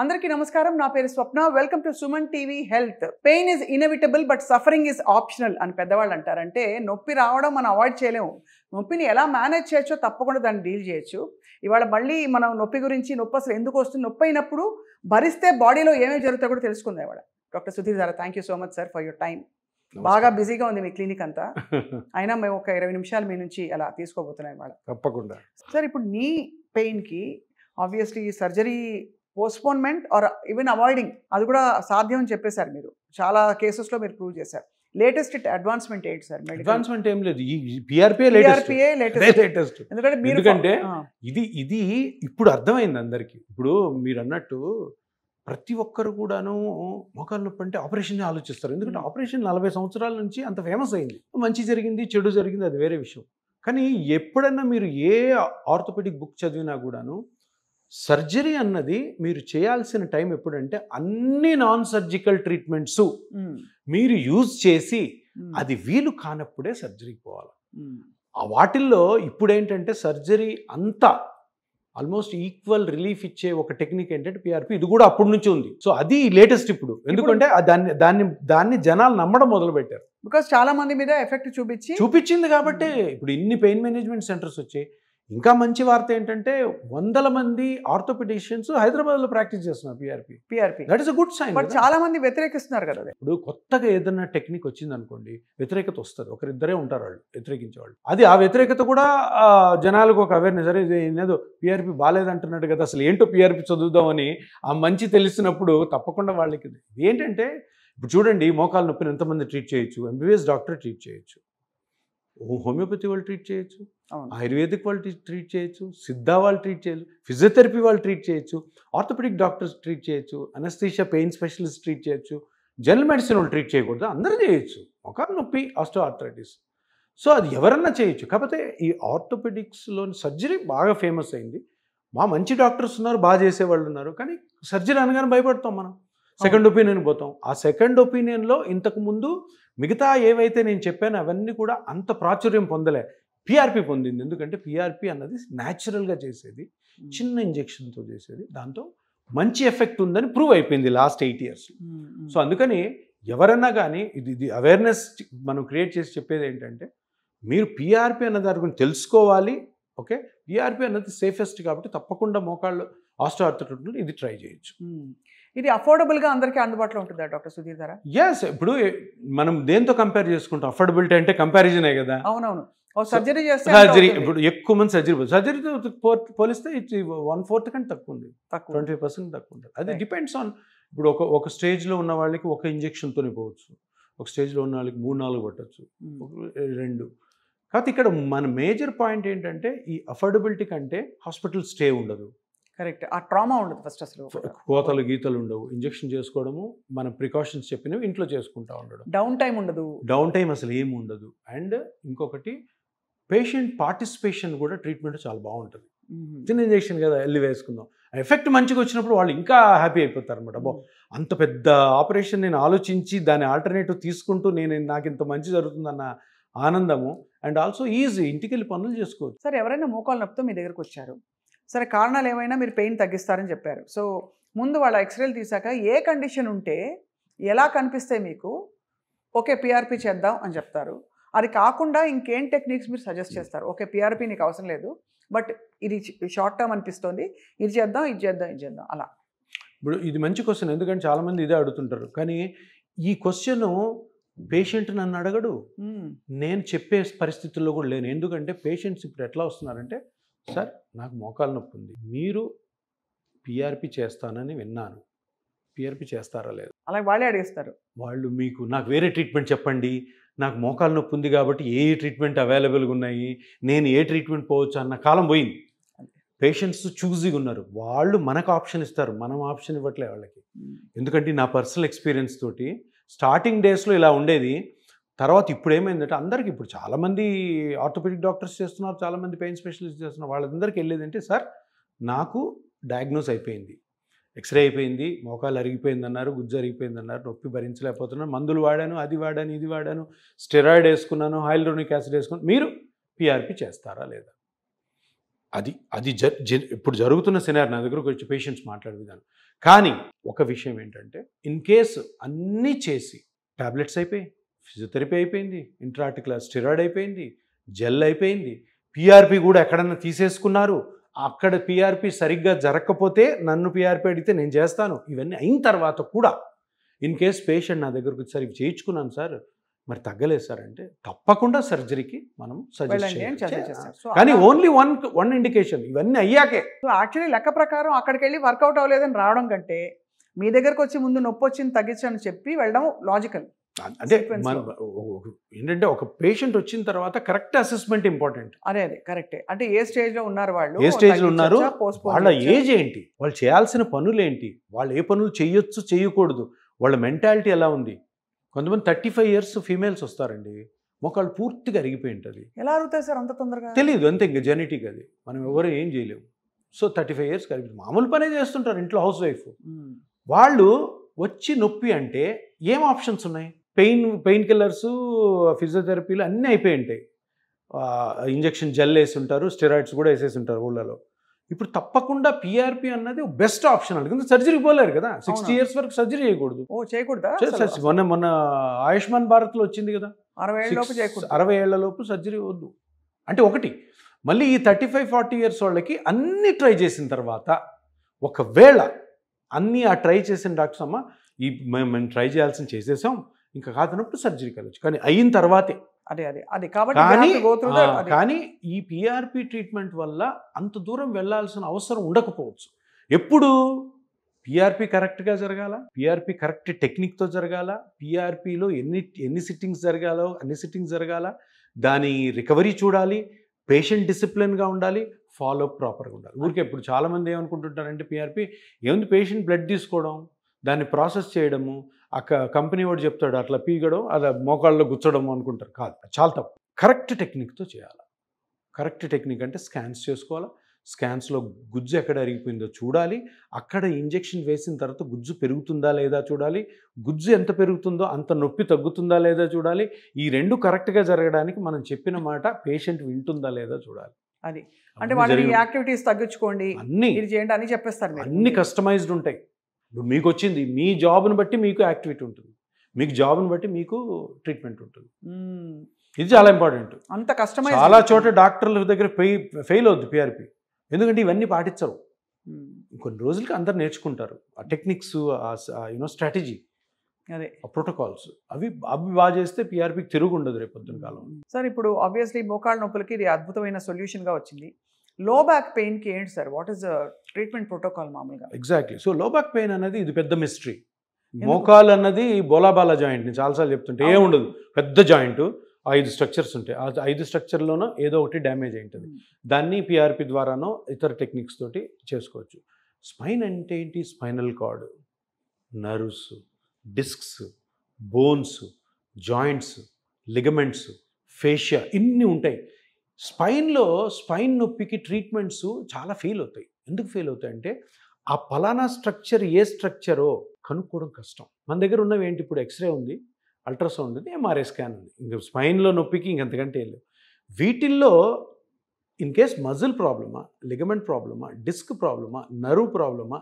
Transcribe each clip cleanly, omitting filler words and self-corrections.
అందరికీ నమస్కారం. నా పేరు Swapna. Welcome to Suman TV health. Pain is inevitable but suffering is optional అని పెద్దవాళ్ళు అంటారంటే నొప్పి రావడం మనం అవాయిడ్ చేయలేము. నొప్పిని ఎలా మేనేజ్ చేయొచ్చో తప్పకుండా దాన్ని డీల్ చేయొచ్చు. ఇవాళ మళ్ళీ మనం నొప్పి గురించి, నొప్పి అసలు ఎందుకు వస్తుంది, నొప్పి అయినప్పుడు భరిస్తే బాడీలో ఏమేమి జరుగుతాయో కూడా తెలుసుకుందాం ఇవాళ. Doctor Sudheer sir, thank you so much sir for your time. బాగా బిజీగా ఉంది మీ క్లినిక్ అంతా, అయినా మేము ఒక 20 నిమిషాలు మీ నుంచి అలా తీసుకోబోతున్నాం ఇవాళ. తప్పకుండా సార్, ఇప్పుడు నీ పెయిన్కి obviously surgery postponement or even avoiding అది కూడా సాధ్యం అని చెప్పేశారు. మీరు చాలా కేసెస్లో మీరు ప్రూవ్ చేశారు. లేటెస్ట్ అడ్వాన్స్మెంట్ ఏంటి సార్? అడ్వాన్స్మెంట్ ఏం లేదు, ఈ పిఆర్పీఏ లేటెస్ట్. ఎందుకంటే ఇది ఇప్పుడు అర్థమైంది అందరికి. ఇప్పుడు మీరు అన్నట్టు ప్రతి ఒక్కరు కూడాను మోకాలు నొప్పి అంటే ఆపరేషన్ ఆలోచిస్తారు. ఎందుకంటే ఆపరేషన్ 40 సంవత్సరాల నుంచి అంత ఫేమస్ అయింది. మంచి జరిగింది, చెడు జరిగింది, అది వేరే విషయం. కానీ ఎప్పుడన్నా మీరు ఏ ఆర్థోపెడిక్ బుక్ చదివినా కూడాను సర్జరీ అన్నది మీరు చేయాల్సిన టైం ఎప్పుడంటే అన్ని నాన్ సర్జికల్ ట్రీట్మెంట్స్ మీరు యూజ్ చేసి అది వీలు కానప్పుడే సర్జరీకి పోవాలి. ఆ వాటిల్లో ఇప్పుడు ఏంటంటే సర్జరీ అంతా ఆల్మోస్ట్ ఈక్వల్ రిలీఫ్ ఇచ్చే ఒక టెక్నిక్ ఏంటంటే పిఆర్పి. ఇది కూడా అప్పటి నుంచి ఉంది. సో అది లేటెస్ట్ ఇప్పుడు. ఎందుకంటే దాన్ని జనాలు నమ్మడం మొదలు పెట్టారు. బికాస్ చాలా మంది మీద ఎఫెక్ట్ చూపించింది కాబట్టి ఇప్పుడు ఇన్ని పెయిన్ మేనేజ్మెంట్ సెంటర్స్ వచ్చాయి. ఇంకా మంచి వార్త ఏంటంటే 100 మంది ఆర్థోపెడిషియన్స్ హైదరాబాద్లో ప్రాక్టీస్ చేస్తున్నారు PRP. That is a good sign. But చాలా మంది వ్యతిరేకిస్తున్నారు కదా. ఇప్పుడు కొత్తగా ఏదైనా టెక్నిక్ వచ్చింది అనుకోండి, వ్యతిరేకత వస్తుంది. ఒకరిద్దరే ఉంటారు వాళ్ళు వ్యతిరేకించేవాళ్ళు. అది ఆ వ్యతిరేకత కూడా జనాలకు ఒక అవేర్నెస్. సరే ఏదో పిఆర్పి బాగాలేదంటున్నాడు కదా, అసలు ఏంటో పిఆర్పి చదువుదామని ఆ మంచి తెలిసినప్పుడు తప్పకుండా వాళ్ళకి ఏంటంటే ఇప్పుడు చూడండి, మోకాలు నొప్పిని ఎంతమంది ట్రీట్ చేయొచ్చు. ఎంబీబీఎస్ డాక్టర్ ట్రీట్ చేయొచ్చు, హోమియోపతి వాళ్ళు ట్రీట్ చేయొచ్చు, ఆయుర్వేదిక్ వాళ్ళు ట్రీట్ చేయొచ్చు, సిద్ధా వాళ్ళు ట్రీట్ చేయొచ్చు, ఫిజియోథెరపీ వాళ్ళు ట్రీట్ చేయొచ్చు, ఆర్థోపెడిక్ డాక్టర్స్ ట్రీట్ చేయొచ్చు, అనస్థీషియా పెయిన్ స్పెషలిస్ట్ ట్రీట్ చేయొచ్చు, జనరల్ మెడిసిన్ వాళ్ళు ట్రీట్ చేయకూడదు. అందరూ చేయొచ్చు మోకాలు నొప్పి, ఆస్టియోఆర్థరైటిస్. సో అది ఎవరన్నా చేయొచ్చు. కాకపోతే ఈ ఆర్థోపెడిక్స్లోని సర్జరీ బాగా ఫేమస్ అయింది. మంచి డాక్టర్స్ ఉన్నారు, బాగా చేసేవాళ్ళు ఉన్నారు. కానీ సర్జరీ అనగానే భయపడతాం మనం, సెకండ్ ఒపీనియన్ పోతాం. ఆ సెకండ్ ఒపీనియన్లో ఇంతకుముందు మిగతా ఏవైతే నేను చెప్పానో అవన్నీ కూడా అంత ప్రాచుర్యం పొందలే. పిఆర్పి పొందింది. ఎందుకంటే పిఆర్పి అన్నది న్యాచురల్గా చేసేది, చిన్న ఇంజెక్షన్తో చేసేది, దాంతో మంచి ఎఫెక్ట్ ఉందని ప్రూవ్ అయిపోయింది లాస్ట్ 8 years. సో అందుకని ఎవరన్నా కానీ ఇది అవేర్నెస్ మనం క్రియేట్ చేసి చెప్పేది ఏంటంటే మీరు పిఆర్పి అన్న దాని గురించి తెలుసుకోవాలి. ఓకే, పిఆర్పి అన్నది సేఫెస్ట్ కాబట్టి తప్పకుండా మోకాళ్ళు ఆస్టియోఆర్థరైటిస్ ఇది ట్రై చేయొచ్చు. ఇది అఫోర్డబుల్గా అందరికీ అందుబాటులో ఉంటుందా డాక్టర్ సుధీర్ గారు? ఎస్. ఇప్పుడు మనం దేంతో కంపేర్ చేసుకుంటాం? అఫోర్డబిలిటీ అంటే కంపారిజనే కదా. అవునవును. సర్జరీ ఇప్పుడు ఎక్కువ మంది సర్జరీతో పోలిస్తే 1/4 కంటే తక్కువ ఉంది, 25% తక్కువ ఉంటుంది. అది డిపెండ్స్ ఆన్. ఇప్పుడు ఒక స్టేజ్లో ఉన్న వాళ్ళకి ఒక ఇంజెక్షన్తోనే పోవచ్చు, ఒక స్టేజ్లో ఉన్న వాళ్ళకి 3-4 పట్టచ్చు, 2. కాకపోతే ఇక్కడ మన మేజర్ పాయింట్ ఏంటంటే ఈ అఫోర్డబిలిటీ కంటే హాస్పిటల్ స్టే ఉండదు. కరెక్ట్. ఆ ట్రామా ఉండదు ఫస్ట్. అసలు కోతలు గీతలు ఉండవు. ఇంజెక్షన్ చేసుకోవడము, మన ప్రికాషన్స్ చెప్పినవి ఇంట్లో చేసుకుంటా ఉండడం. డౌన్ టైం అసలు ఏమి ఉండదు. అండ్ ఇంకొకటి పేషెంట్ పార్టిసిపేషన్ కూడా ట్రీట్మెంట్ చాలా బాగుంటుంది. చిన్న ఇంజెక్షన్ కదా, వెళ్ళి వేసుకుందాం, ఎఫెక్ట్ మంచిగా వచ్చినప్పుడు వాళ్ళు ఇంకా హ్యాపీ అయిపోతారు అనమాట. అంత పెద్ద ఆపరేషన్ నేను ఆలోచించి దాని ఆల్టర్నేటివ్ తీసుకుంటూ నాకు ఇంత మంచి జరుగుతుందన్న ఆనందము. అండ్ ఆల్సో ఈజీ, ఇంటికి వెళ్ళి పనులు చేసుకోవచ్చు. సరే, ఎవరైనా మోకాలు నొప్పితో మీ దగ్గరకు వచ్చారు, సరే కారణాలు ఏమైనా మీరు పెయిన్ తగ్గిస్తారని చెప్పారు. సో ముందు వాళ్ళ ఎక్స్రేలు తీసాక ఏ కండిషన్ ఉంటే ఎలా కనిపిస్తాయి మీకు, ఓకే పిఆర్పి చేద్దాం అని చెప్తారు. అది కాకుండా ఇంకేం టెక్నిక్స్ మీరు సజెస్ట్ చేస్తారు? ఓకే పిఆర్పి నీకు అవసరం లేదు, బట్ ఇది షార్ట్ టర్మ్ అనిపిస్తుంది, ఇది చేద్దాం అలా. ఇప్పుడు ఇది మంచి క్వశ్చన్, ఎందుకంటే చాలామంది ఇదే అడుగుతుంటారు. కానీ ఈ క్వశ్చన్ పేషెంట్ నన్ను అడగడు, నేను చెప్పే పరిస్థితుల్లో కూడా లేను. ఎందుకంటే పేషెంట్స్ ఇప్పుడు ఎట్లా వస్తున్నారంటే, సార్ నాకు మోకాలు నొప్పి ఉంది, మీరు పిఆర్పి చేస్తానని విన్నాను, పిఆర్పి చేస్తారా లేదు? అలాగే వాళ్ళే అడిగేస్తారు. నాకు వేరే ట్రీట్మెంట్ చెప్పండి, నాకు మోకాలు నొప్పి ఉంది కాబట్టి ఏ ట్రీట్మెంట్ అవైలబుల్గా ఉన్నాయి, నేను ఏ ట్రీట్మెంట్ పోవచ్చు అన్న కాలం పోయింది. పేషెంట్స్ చూజీగా ఉన్నారు. వాళ్ళు మనకు ఆప్షన్ ఇస్తారు, మనం ఆప్షన్ ఇవ్వట్లే వాళ్ళకి. ఎందుకంటే నా పర్సనల్ ఎక్స్పీరియన్స్ తోటి స్టార్టింగ్ డేస్లో ఇలా ఉండేది. తర్వాత ఇప్పుడు ఏమైందంటే అందరికీ, ఇప్పుడు చాలామంది ఆర్థోపెడిక్ డాక్టర్స్ చేస్తున్నారు, చాలామంది పెయిన్ స్పెషలిస్ట్ చేస్తున్నారు. వాళ్ళందరికీ వెళ్ళేదంటే, సార్ నాకు డయాగ్నోస్ అయిపోయింది, ఎక్స్రే అయిపోయింది, మోకాలు అరిగిపోయింది అన్నారు, గుజ్జు అరిగిపోయింది అన్నారు, నొప్పి భరించలేకపోతున్నాను, మందులు వాడాను, అది వాడాను, ఇది వాడాను, స్టెరాయిడ్ వేసుకున్నాను, హైల్యూరోనిక్ యాసిడ్ వేసుకున్నాను, మీరు పిఆర్పి చేస్తారా లేదా? అది అది ఇప్పుడు జరుగుతున్న సినారీ నా దగ్గరకు వచ్చి పేషెంట్స్ మాట్లాడే విధానం. కానీ ఒక విషయం ఏంటంటే ఇన్ కేసు అన్నీ చేసి టాబ్లెట్స్ అయిపోయి, ఫిజియోథెరపీ అయిపోయింది, ఇంట్రాఆర్టికులర్ స్టెరాయిడ్ అయిపోయింది, జెల్ అయిపోయింది, పిఆర్పి కూడా ఎక్కడన్నా తీసేసుకున్నారు, అక్కడ పిఆర్పి సరిగ్గా జరగకపోతే నన్ను పిఆర్పి అడిగితే నేను చేస్తాను, ఇవన్నీ అయిన తర్వాత కూడా ఇన్ కేస్ పేషెంట్ నా దగ్గరకు వచ్చి సార్ ఇవి చేయించుకున్నాను సార్ మరి తగ్గలేదు సార్ అంటే తప్పకుండా సర్జరీకి మనం సజెస్ట్ చేయాలి. కానీ ఓన్లీ వన్ ఇండికేషన్ ఇవన్నీ అయ్యాకే. సో యాక్చువల్లీ లెక్క ప్రకారం అక్కడికి వెళ్ళి వర్కౌట్ అవ్వలేదని రావడం కంటే మీ దగ్గరకు వచ్చి ముందు నొప్పి వచ్చింది తగ్గించని చెప్పి వెళ్ళడం లాజికల్. అంటే ఏంటంటే ఒక పేషెంట్ వచ్చిన తర్వాత కరెక్ట్ అసెస్మెంట్ ఇంపార్టెంట్. అదే కరెక్టే. అంటే ఏ స్టేజ్ లో ఉన్నారు వాళ్ళు, ఏ స్టేజ్ లో ఉన్నారు, వాళ్ళ ఏజ్ ఏంటి, వాళ్ళు చేయాల్సిన పనులు ఏంటి, వాళ్ళు ఏ పనులు చేయొచ్చు చేయకూడదు, వాళ్ళ మెంటాలిటీ ఎలా ఉంది. కొంతమంది 35 years ఫీమేల్స్ వస్తారండి, మొక్కలు పూర్తిగా అరిగిపోయి ఉంటుంది. ఎలా అరుగుతాయి సార్ అంత తొందరగా? తెలియదు, అంతే, ఇంకా జెనెటిక్ అది, మనం ఎవరు ఏం చేయలేము. సో 35 years కలిపి మామూలు పనే చేస్తుంటారు ఇంట్లో హౌస్ వైఫ్. వాళ్ళు వచ్చి నొప్పి అంటే ఏం ఆప్షన్స్ ఉన్నాయి? పెయిన్ కిల్లర్స్, ఫిజియోథెరపీలు అన్నీ అయిపోయి ఉంటాయి, ఇంజెక్షన్ జెల్ వేసి ఉంటారు, స్టెరాయిడ్స్ కూడా వేసేసి ఉంటారు ఊళ్ళలో. ఇప్పుడు తప్పకుండా పిఆర్పి అన్నది బెస్ట్ ఆప్షన్. అందుకని సర్జరీ పోలేరు కదా, 60 years వరకు సర్జరీ చేయకూడదు. మొన్న ఆయుష్మాన్ భారత్లో వచ్చింది కదా, 60 ఏళ్లలోపు సర్జరీ వద్దు అంటే. ఒకటి మళ్ళీ ఈ 35-40 years వాళ్ళకి అన్నీ ట్రై చేసిన తర్వాత ఒకవేళ అన్నీ ఆ ట్రై చేసిన డాక్టర్స్ అమ్మ మేము ట్రై చేయాల్సింది చేసేసాం ఇంకా కాదన్నప్పుడు సర్జరీకి వెళ్ళచ్చు. కానీ అయిన తర్వాతే. కానీ ఈ పిఆర్పి ట్రీట్మెంట్ వల్ల అంత దూరం వెళ్ళాల్సిన అవసరం ఉండకపోవచ్చు. ఎప్పుడు పిఆర్పి కరెక్ట్గా జరగాల, పిఆర్పి కరెక్ట్ టెక్నిక్తో జరగాల, పిఆర్పిలో ఎన్ని సిట్టింగ్స్ జరగాలో అన్ని సిట్టింగ్స్ జరగాల, దాని రికవరీ చూడాలి, పేషెంట్ డిసిప్లిన్గా ఉండాలి, ఫాలోఅప్ ప్రాపర్గా ఉండాలి. ఊరికే ఇప్పుడు చాలామంది ఏమనుకుంటుంటారంటే పిఆర్పి ఏముంది, పేషెంట్ బ్లడ్ తీసుకోవడం, దాన్ని ప్రాసెస్ చేయడము, కంపెనీ వాడు చెప్తాడు అట్లా పీగడం, అలా మోకాళ్ళలో గుచ్చడం అనుకుంటారు. కాదు, చాలా తప్పు. కరెక్ట్ టెక్నిక్తో చేయాలి. కరెక్ట్ టెక్నిక్ అంటే స్కాన్స్ చేసుకోవాలా, స్కాన్స్లో గుజ్జు ఎక్కడ అరిగిపోయిందో చూడాలి, అక్కడ ఇంజెక్షన్ వేసిన తర్వాత గుజ్జు పెరుగుతుందా లేదా చూడాలి, గుజ్జు ఎంత పెరుగుతుందో అంత నొప్పి తగ్గుతుందా లేదా చూడాలి. ఈ రెండు కరెక్ట్గా జరగడానికి మనం చెప్పిన మాట పేషెంట్ వింటుందా లేదా చూడాలి. అది అంటే వాళ్ళని యాక్టివిటీస్ తగ్గించుకోండి, అన్ని చేయండి అని చెప్పేస్తారు. అన్ని కస్టమైజ్డ్ ఉంటాయి. ఇప్పుడు మీకు వచ్చింది మీ జాబ్ని బట్టి మీకు యాక్టివిటీ ఉంటుంది, మీకు జాబ్ని బట్టి మీకు ట్రీట్మెంట్ ఉంటుంది. ఇది చాలా ఇంపార్టెంట్. అంత కష్టమైజ్. చాలా చోట డాక్టర్ల దగ్గర ఫెయిల్ అవుద్ది పిఆర్పి, ఎందుకంటే ఇవన్నీ పాటించరు. కొన్ని రోజులకి అందరు నేర్చుకుంటారు ఆ టెక్నిక్స్, స్ట్రాటజీ, అదే ప్రోటోకాల్స్, అవి బాగా చేస్తే పిఆర్పికి తిరుగు ఉండదు రేపు పొద్దున కాలం. సార్ ఇప్పుడు ఆబ్వియస్లీ మోకాళ్ళ నొప్పులకి ఇది అద్భుతమైన సొల్యూషన్గా వచ్చింది. లో బ్యాక్ పెయిన్కి ఏంటి sir, what is the treatment protocol మామూలుగా? ఎగ్జాక్ట్లీ. సో లో బ్యాక్ పెయిన్ అనేది ఇది పెద్ద మిస్టరీ. మోకాలు అన్నది బోలాబాలా జాయింట్, నేను చాలాసార్లు చెప్తుంటే ఏ ఉండదు, పెద్ద జాయింట్, 5 స్ట్రక్చర్స్ ఉంటాయి. ఆ 5 స్ట్రక్చర్లోనో ఏదో ఒకటి డ్యామేజ్ అయి ఉంటుంది. దాన్ని పిఆర్పి ద్వారానో ఇతర టెక్నిక్స్ తోటి చేసుకోవచ్చు. స్పైన్ అంటే ఏంటి? Spinal cord, nerves, discs, bones, joints, ligaments, fascia, ఇన్ని ఉంటాయి. స్పైన్ నొప్పికి ట్రీట్మెంట్స్ చాలా ఫెయిల్ అవుతాయి. ఎందుకు ఫెయిల్ అవుతాయి అంటే ఆ పలానా స్ట్రక్చర్ ఏ స్ట్రక్చరో కనుక్కోవడం కష్టం. మన దగ్గర ఉన్నవి ఏంటి, ఇప్పుడు ఎక్స్రే ఉంది, అల్ట్రాసౌండ్ ఉంది, ఎంఆర్ఐ స్కాన్ ఉంది, ఇంకా స్పైన్లో నొప్పికి ఇంకంతకంటే ఏం లేవు. వీటిల్లో ఇన్ కేస్ మజిల్ ప్రాబ్లమా, లిగమెంట్ ప్రాబ్లమా, డిస్క్ ప్రాబ్లమా, నర్వ్ ప్రాబ్లమా,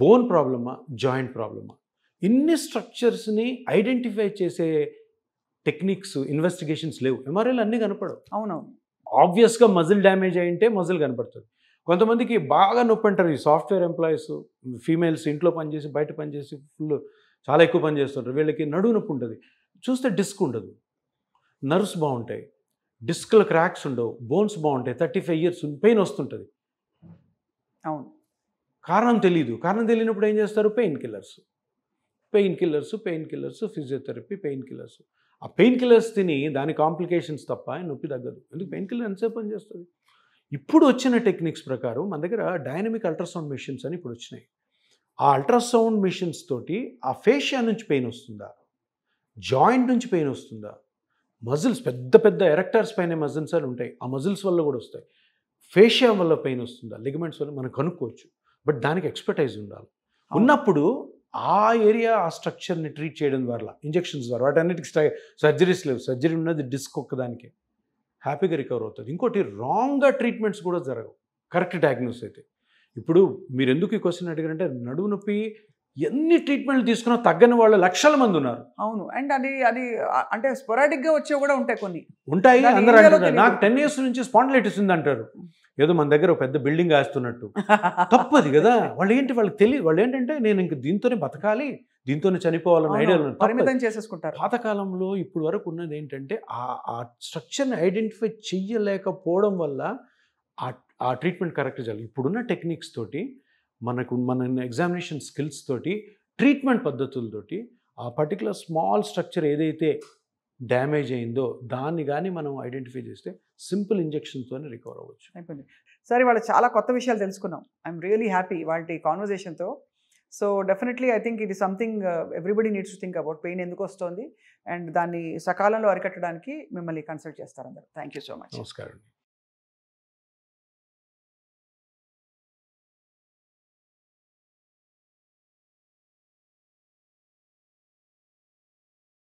బోన్ ప్రాబ్లమా, జాయింట్ ప్రాబ్లమా, ఇన్ని స్ట్రక్చర్స్ని ఐడెంటిఫై చేసే టెక్నిక్స్, ఇన్వెస్టిగేషన్స్ లేవు. ఎంఆర్ఐలు అన్నీ కనపడవు. అవునవును. ఆబ్వియస్గా మజిల్ డ్యామేజ్ అయింటే మజిల్ కనపడుతుంది. కొంతమందికి బాగా నొప్పి అంటారు, ఈ సాఫ్ట్వేర్ ఎంప్లాయీస్, ఫీమేల్స్, ఇంట్లో పనిచేసి బయట పనిచేసి ఫుల్ చాలా ఎక్కువ పని చేస్తుంటారు, వీళ్ళకి నడుము నొప్పి ఉంటుంది, చూస్తే డిస్క్ ఉండదు, నర్వ్స్ బాగుంటాయి, డిస్క్లో క్రాక్స్ ఉండవు, బోన్స్ బాగుంటాయి, 35 years పెయిన్ వస్తుంటుంది. అవును, కారణం తెలియనప్పుడు ఏం చేస్తారు? Pain killers, physiotherapy, pain killers. ఆ పెయిన్ కిల్లర్స్ తిని దాని కాంప్లికేషన్స్ తప్ప నొప్పి తగ్గదు. ఎందుకు? పెయిన్ కిల్లర్ ఎంతసేపు పని చేస్తుంది. ఇప్పుడు వచ్చిన టెక్నిక్స్ ప్రకారం మన దగ్గర డైనమిక్ అల్ట్రాసౌండ్ మెషిన్స్ అని ఇప్పుడు వచ్చినాయి. ఆ అల్ట్రాసౌండ్ మెషిన్స్ తోటి ఆ ఫేషియా నుంచి పెయిన్ వస్తుందా, జాయింట్ నుంచి పెయిన్ వస్తుందా, మజిల్స్ పెద్ద ఎరెక్టర్స్ పైన మజిల్స్ అని ఉంటాయి, ఆ మజిల్స్ వల్ల కూడా వస్తాయి, ఫేషియా వల్ల పెయిన్ వస్తుందా, లిగమెంట్స్ వల్ల మనం కనుక్కోవచ్చు. బట్ దానికి ఎక్స్పర్టైజ్ ఉండాలి. ఉన్నప్పుడు ఆ ఏరియా, ఆ స్ట్రక్చర్ని ట్రీట్ చేయడం ద్వారా, ఇంజెక్షన్స్ ద్వారా, వాటన్నిటికి సర్జరీస్ లేవు. సర్జరీ ఉన్నది డిస్క్ ఒక్కదానికి, హ్యాపీగా రికవర్ అవుతుంది. ఇంకోటి రాంగ్గా ట్రీట్మెంట్స్ కూడా జరగవు కరెక్ట్ డయాగ్నోస్ అయితే. ఇప్పుడు మీరు ఎందుకు ఈ క్వశ్చన్ అడిగారంటే నడుము నొప్పి ఎన్ని ట్రీట్మెంట్లు తీసుకున్నా తగ్గని వాళ్ళు లక్షల మంది ఉన్నారు. అవును. అండ్ అది అది అంటే స్పొరాటిక్గా వచ్చేవి కూడా ఉంటాయి కొన్ని. ఉంటాయి. దాన్ని అందరూ ఏం చేయాలో అంటారు తెలియదు. నాకు 10 years నుంచి స్పాండిలైటిస్ ఉంది అంటారు. ఏదో మన దగ్గర ఒక పెద్ద బిల్డింగ్ వేస్తున్నట్టు. తప్పది కదా. వాళ్ళకి తెలియదు. వాళ్ళు ఏంటంటే నేను ఇంక దీంతోనే బతకాలి, దీంతోనే చనిపోవాలని ఐడియా. పరిమితం చేసేసుకుంటారు. పాతకాలంలో ఇప్పుడు వరకు ఉన్నది ఏంటంటే ఆ స్ట్రక్చర్ని ఐడెంటిఫై చెయ్యలేకపోవడం వల్ల ఆ ట్రీట్మెంట్ కరెక్ట్ చేయాలి. ఇప్పుడున్న టెక్నిక్స్ తోటి మన ఎగ్జామినేషన్ స్కిల్స్ తోటి ట్రీట్మెంట్ పద్ధతులతోటి ఆ పర్టికులర్ స్మాల్ స్ట్రక్చర్ ఏదైతే డ్యామేజ్ అయిందో దాన్ని కానీ మనం ఐడెంటిఫై చేస్తే సింపుల్ ఇంజెక్షన్తోనే రికవర్ అవ్వచ్చు. అయిపోయింది. సరే, వాళ్ళు చాలా కొత్త విషయాలు తెలుసుకున్నాం. ఐఎమ్ రియలీ హ్యాపీ వాళ్ళ కాన్వర్జేషన్తో. So definitely I think it is something everybody needs to think about pain ఎందుకు వస్తుంది అండ్ దాన్ని సకాలంలో అరికట్టడానికి మిమ్మల్ని కన్సల్ట్ చేస్తారు అందరూ. Thank you so much. నమస్కారం.